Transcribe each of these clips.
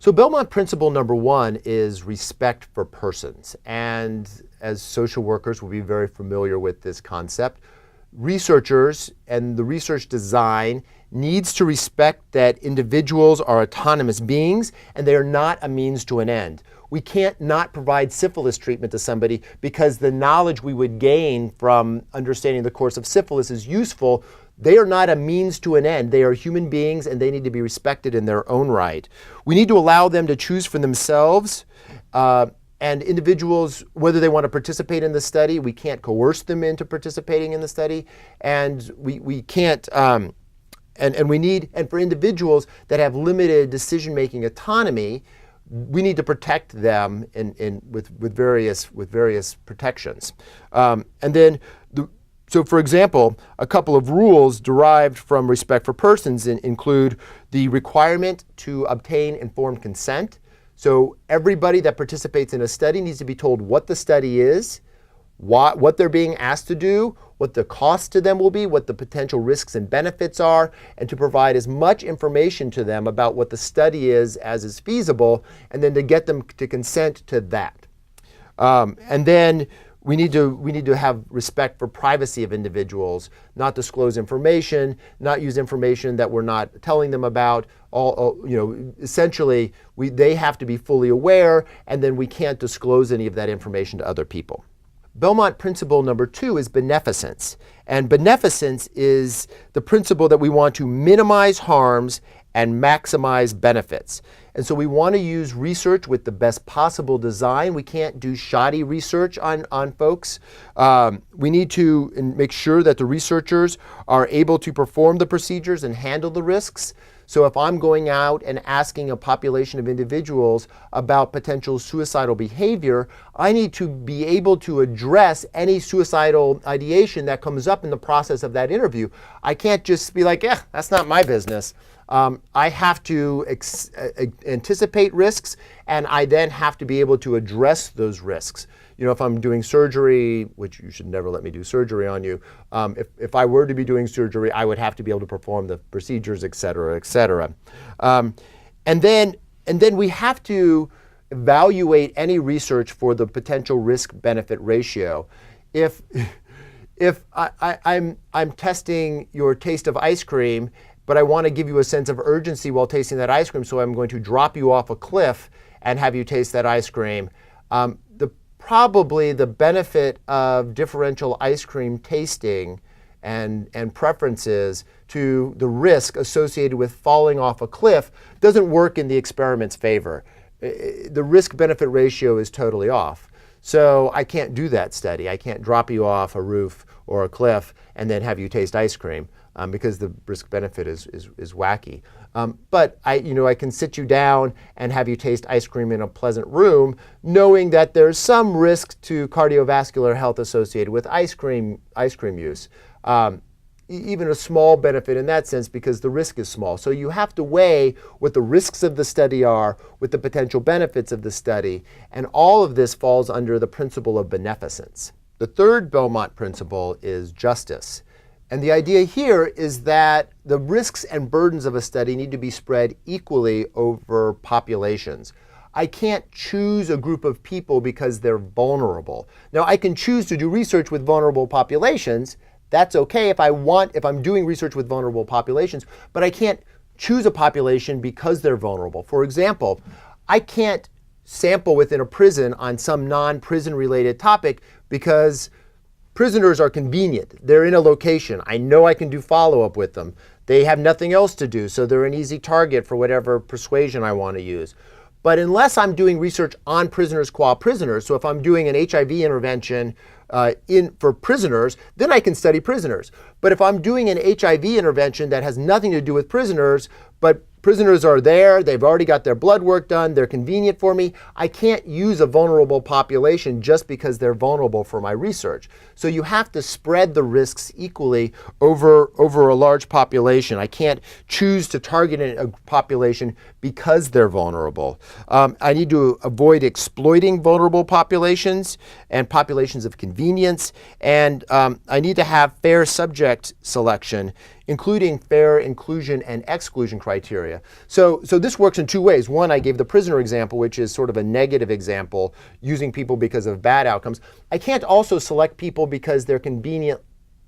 So Belmont principle number 1 is respect for persons. And as social workers, we'll be very familiar with this concept. Researchers and the research design needs to respect that individuals are autonomous beings and they are not a means to an end. We can't not provide syphilis treatment to somebody because the knowledge we would gain from understanding the course of syphilis is useful. They are not a means to an end. They are human beings and they need to be respected in their own right. We need to allow them to choose for themselves and individuals, whether they want to participate in the study. We can't coerce them into participating in the study, and we can't, and for individuals that have limited decision-making autonomy, we need to protect them with various protections. So for example, a couple of rules derived from respect for persons include the requirement to obtain informed consent. So everybody that participates in a study needs to be told what the study is, what they're being asked to do, what the cost to them will be, what the potential risks and benefits are, and to provide as much information to them about what the study is as is feasible, and then to get them to consent to that. And then we need to have respect for privacy of individuals, not disclose information, not use information that we're not telling them about. Essentially, they have to be fully aware, and then we can't disclose any of that information to other people. Belmont principle number 2 is beneficence. And beneficence is the principle that we want to minimize harms and maximize benefits. And so we want to use research with the best possible design. We can't do shoddy research on folks. We need to make sure that the researchers are able to perform the procedures and handle the risks. So if I'm going out and asking a population of individuals about potential suicidal behavior, I need to be able to address any suicidal ideation that comes up in the process of that interview. I can't just be like, yeah, that's not my business. I have to anticipate risks, and I then have to be able to address those risks. If I'm doing surgery, which you should never let me do surgery on you, if I were to be doing surgery, I would have to be able to perform the procedures, et cetera, et cetera. And then we have to evaluate any research for the potential risk-benefit ratio. If I'm testing your taste of ice cream, but I want to give you a sense of urgency while tasting that ice cream, so I'm going to drop you off a cliff and have you taste that ice cream. Probably the benefit of differential ice cream tasting and preferences to the risk associated with falling off a cliff doesn't work in the experiment's favor. The risk-benefit ratio is totally off. So I can't do that study. I can't drop you off a roof or a cliff and then have you taste ice cream. Because the risk-benefit is wacky. But I can sit you down and have you taste ice cream in a pleasant room, knowing that there's some risk to cardiovascular health associated with ice cream use. Even a small benefit in that sense because the risk is small. So you have to weigh what the risks of the study are with the potential benefits of the study. And all of this falls under the principle of beneficence. The third Belmont principle is justice. And the idea here is that the risks and burdens of a study need to be spread equally over populations. I can't choose a group of people because they're vulnerable. Now, I can choose to do research with vulnerable populations. That's okay if I'm doing research with vulnerable populations, but I can't choose a population because they're vulnerable. For example, I can't sample within a prison on some non-prison related topic because prisoners are convenient. They're in a location. I know I can do follow-up with them. They have nothing else to do, so they're an easy target for whatever persuasion I want to use. But unless I'm doing research on prisoners qua prisoners, so if I'm doing an HIV intervention for prisoners, then I can study prisoners. But if I'm doing an HIV intervention that has nothing to do with prisoners, but prisoners are there, they've already got their blood work done, they're convenient for me, I can't use a vulnerable population just because they're vulnerable for my research. So you have to spread the risks equally over a large population. I can't choose to target a population because they're vulnerable. I need to avoid exploiting vulnerable populations and populations of convenience, and I need to have fair subject selection. including fair inclusion and exclusion criteria. So this works in two ways. One, I gave the prisoner example, which is sort of a negative example, using people because of bad outcomes. I can't also select people because they're convenient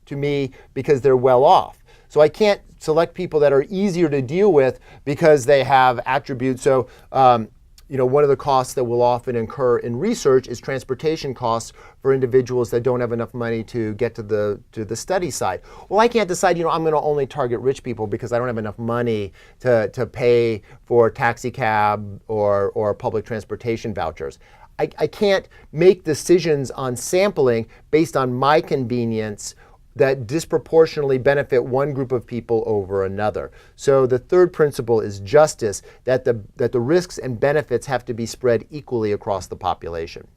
to me because they're well off. So I can't select people that are easier to deal with because they have attributes. So one of the costs that we'll often incur in research is transportation costs for individuals that don't have enough money to get to the study site. Well, I can't decide, I'm going to only target rich people because I don't have enough money to pay for taxi cab or public transportation vouchers. I can't make decisions on sampling based on my convenience that disproportionately benefit one group of people over another. So the third principle is justice, that the risks and benefits have to be spread equally across the population.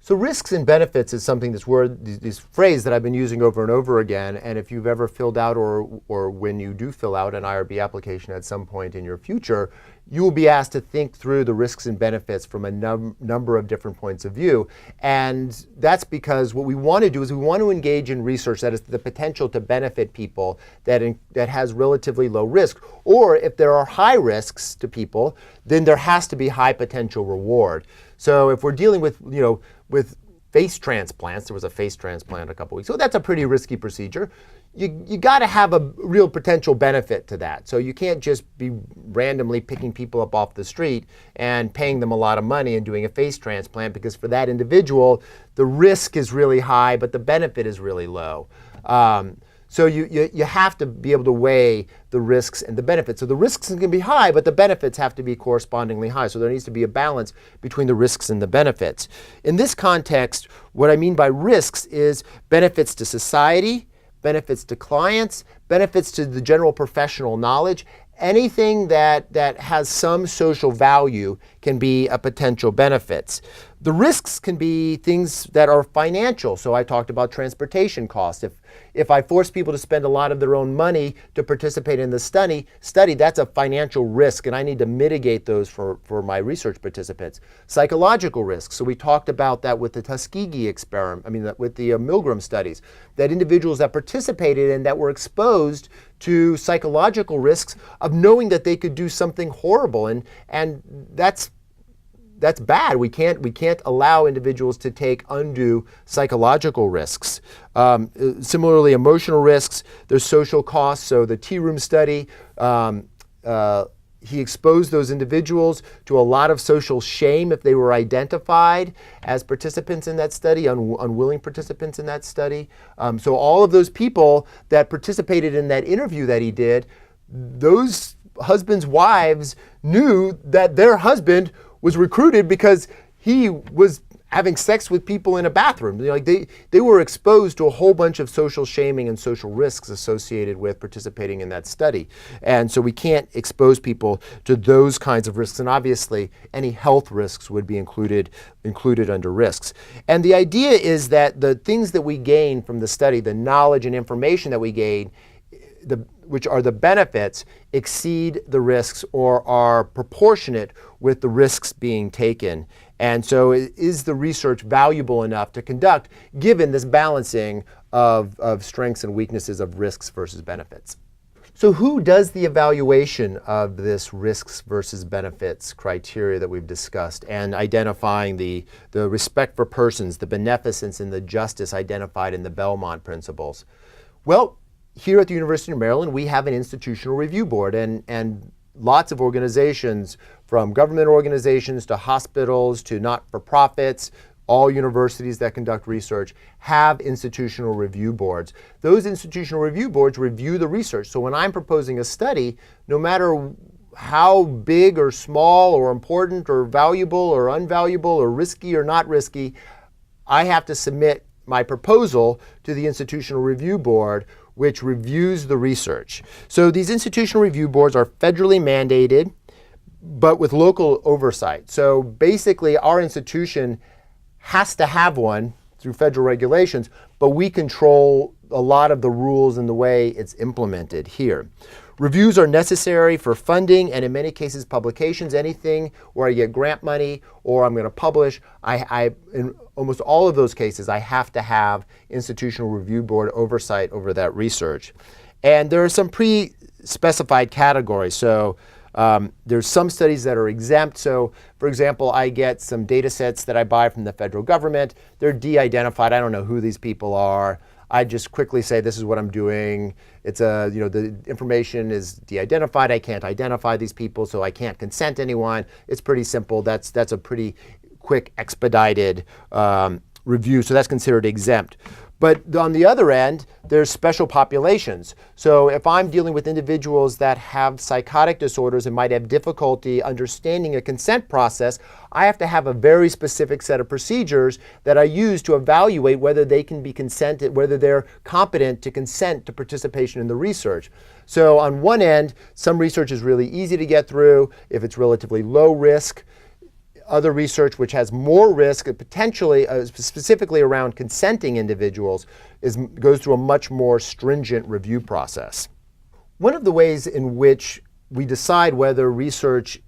So risks and benefits is something this phrase that I've been using over and over again, and if you've ever filled out or when you do fill out an IRB application at some point in your future, you will be asked to think through the risks and benefits from a number of different points of view. And that's because what we want to do is we want to engage in research that has the potential to benefit people that has relatively low risk. Or if there are high risks to people, then there has to be high potential reward. So if we're dealing with face transplants, there was a face transplant a couple weeks ago, that's a pretty risky procedure. You got to have a real potential benefit to that. So you can't just be randomly picking people up off the street and paying them a lot of money and doing a face transplant, because for that individual, the risk is really high, but the benefit is really low. So you have to be able to weigh the risks and the benefits. So the risks can be high, but the benefits have to be correspondingly high. So there needs to be a balance between the risks and the benefits. In this context, what I mean by risks is benefits to society, benefits to clients, benefits to the general professional knowledge. Anything that has some social value can be a potential benefit. The risks can be things that are financial. So I talked about transportation costs. If I force people to spend a lot of their own money to participate in the study, that's a financial risk, and I need to mitigate those for my research participants. Psychological risks. So we talked about that with the Tuskegee experiment, with the Milgram studies, that individuals that participated and that were exposed to psychological risks of knowing that they could do something horrible, and that's bad. We can't allow individuals to take undue psychological risks. Similarly, emotional risks. There's social costs. So the Tea Room study, he exposed those individuals to a lot of social shame if they were identified as participants in that study, unwilling participants in that study. So all of those people that participated in that interview that he did, those husbands' wives knew that their husband was recruited because he was having sex with people in a bathroom. They were exposed to a whole bunch of social shaming and social risks associated with participating in that study. And so we can't expose people to those kinds of risks. And obviously, any health risks would be included under risks. And the idea is that the things that we gain from the study, the knowledge and information that we gain, which are the benefits, exceed the risks or are proportionate with the risks being taken. And so is the research valuable enough to conduct, given this balancing of strengths and weaknesses of risks versus benefits? So who does the evaluation of this risks versus benefits criteria that we've discussed, and identifying the respect for persons, the beneficence and the justice identified in the Belmont principles? Well, here at the University of Maryland, we have an institutional review board, and lots of organizations, from government organizations to hospitals to not-for-profits, all universities that conduct research have institutional review boards. Those institutional review boards review the research. So when I'm proposing a study, no matter how big or small or important or valuable or unvaluable or risky or not risky, I have to submit my proposal to the institutional review board, which reviews the research. So these institutional review boards are federally mandated, but with local oversight. So basically, our institution has to have one through federal regulations, but we control a lot of the rules and the way it's implemented here. Reviews are necessary for funding and in many cases publications. Anything where I get grant money or I'm going to publish, in almost all of those cases, I have to have institutional review board oversight over that research. And there are some pre-specified categories. So there's some studies that are exempt. So for example, I get some data sets that I buy from the federal government. They're de-identified. I don't know who these people are. I just quickly say, this is what I'm doing. It's the information is de-identified. I can't identify these people, so I can't consent anyone. It's pretty simple. That's a pretty quick, expedited review. So that's considered exempt. But on the other end, there's special populations. So if I'm dealing with individuals that have psychotic disorders and might have difficulty understanding a consent process, I have to have a very specific set of procedures that I use to evaluate whether they can be consented, whether they're competent to consent to participation in the research. So on one end, some research is really easy to get through if it's relatively low risk. Other research which has more risk, potentially specifically around consenting individuals, goes through a much more stringent review process. One of the ways in which we decide whether research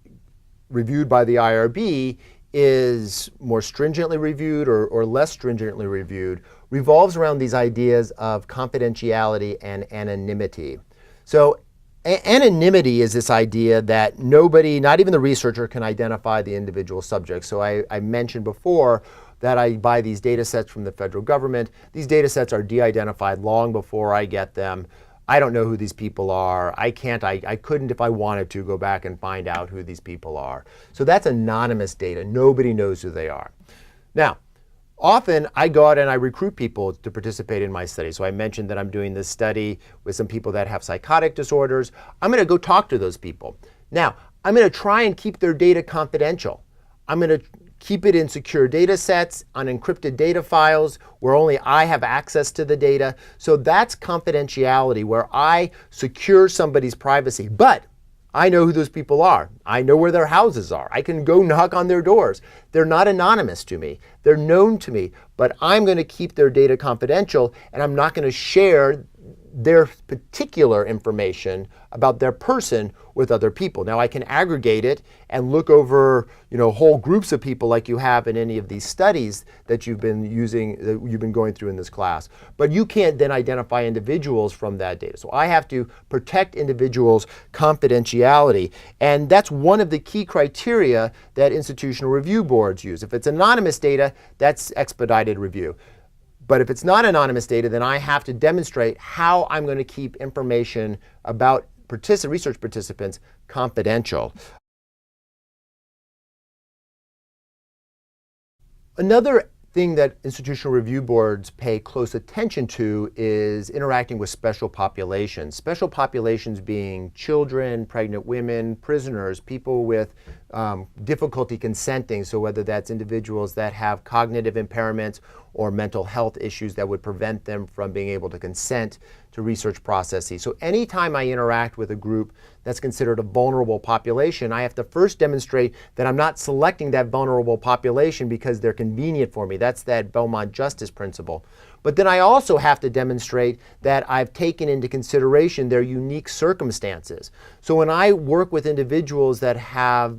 reviewed by the IRB is more stringently reviewed or less stringently reviewed revolves around these ideas of confidentiality and anonymity. So anonymity is this idea that nobody, not even the researcher, can identify the individual subject. So I mentioned before that I buy these data sets from the federal government. These data sets are de-identified long before I get them. I don't know who these people are. I couldn't, if I wanted to, go back and find out who these people are. So that's anonymous data. Nobody knows who they are. Now, often I go out and I recruit people to participate in my study. So I mentioned that I'm doing this study with some people that have psychotic disorders. I'm going to go talk to those people. Now, I'm going to try and keep their data confidential. I'm going to keep it in secure data sets, on encrypted data files where only I have access to the data. So that's confidentiality, where I secure somebody's privacy. But I know who those people are. I know where their houses are. I can go knock on their doors. They're not anonymous to me. They're known to me, but I'm going to keep their data confidential, and I'm not going to share their particular information about their person with other people. Now I can aggregate it and look over, whole groups of people like you have in any of these studies that you've been using, that you've been going through in this class. But you can't then identify individuals from that data. So I have to protect individuals' confidentiality. And that's one of the key criteria that institutional review boards use. If it's anonymous data, that's expedited review. But if it's not anonymous data, then I have to demonstrate how I'm going to keep information about research participants confidential. Another thing that institutional review boards pay close attention to is interacting with special populations. Special populations being children, pregnant women, prisoners, people with difficulty consenting. So whether that's individuals that have cognitive impairments or mental health issues that would prevent them from being able to consent to research processes. So anytime I interact with a group that's considered a vulnerable population, I have to first demonstrate that I'm not selecting that vulnerable population because they're convenient for me. That's that Belmont justice principle. But then I also have to demonstrate that I've taken into consideration their unique circumstances. So when I work with individuals that have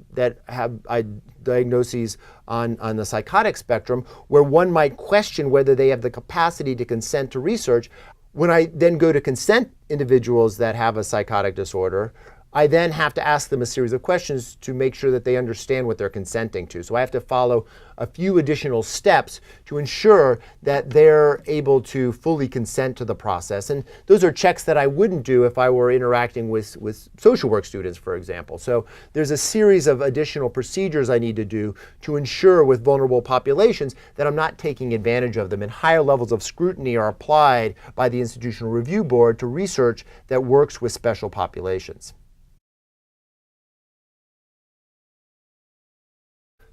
diagnoses on the psychotic spectrum, where one might question whether they have the capacity to consent to research, when I then go to consent individuals that have a psychotic disorder, I then have to ask them a series of questions to make sure that they understand what they're consenting to. So I have to follow a few additional steps to ensure that they're able to fully consent to the process. And those are checks that I wouldn't do if I were interacting with social work students, for example. So there's a series of additional procedures I need to do to ensure with vulnerable populations that I'm not taking advantage of them. And higher levels of scrutiny are applied by the Institutional Review Board to research that works with special populations.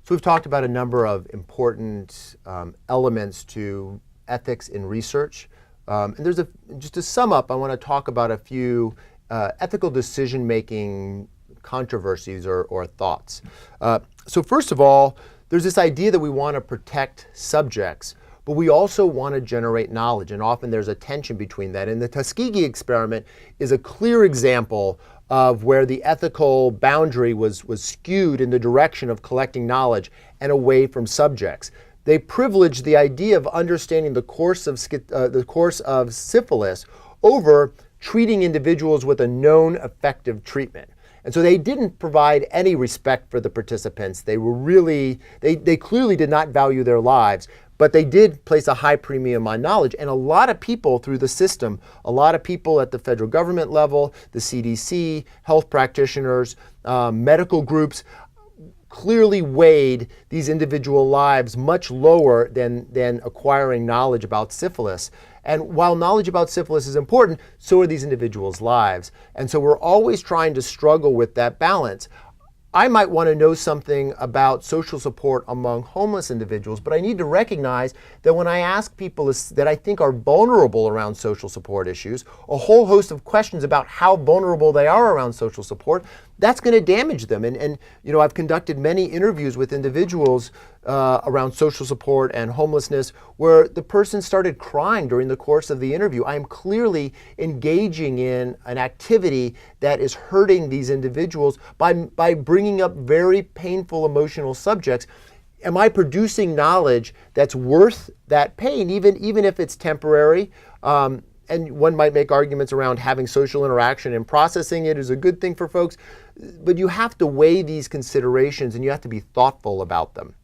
So we've talked about a number of important elements to ethics in research. And just to sum up, I want to talk about a few ethical decision-making controversies or thoughts. So first of all, there's this idea that we want to protect subjects, but we also want to generate knowledge, and often there's a tension between that. And the Tuskegee experiment is a clear example of where the ethical boundary was skewed in the direction of collecting knowledge and away from subjects. They privileged the idea of understanding the course of syphilis over treating individuals with a known effective treatment. And so they didn't provide any respect for the participants. They clearly did not value their lives, but they did place a high premium on knowledge. And a lot of people through the system, a lot of people at the federal government level, the CDC, health practitioners, medical groups, clearly weighed these individual lives much lower than acquiring knowledge about syphilis. And while knowledge about syphilis is important, so are these individuals' lives. And so we're always trying to struggle with that balance. I might want to know something about social support among homeless individuals, but I need to recognize that when I ask people that I think are vulnerable around social support issues, a whole host of questions about how vulnerable they are around social support, that's going to damage them. And I've conducted many interviews with individuals around social support and homelessness where the person started crying during the course of the interview. I am clearly engaging in an activity that is hurting these individuals by bringing up very painful emotional subjects. Am I producing knowledge that's worth that pain, even if it's temporary? And one might make arguments around having social interaction and processing it is a good thing for folks, but you have to weigh these considerations and you have to be thoughtful about them.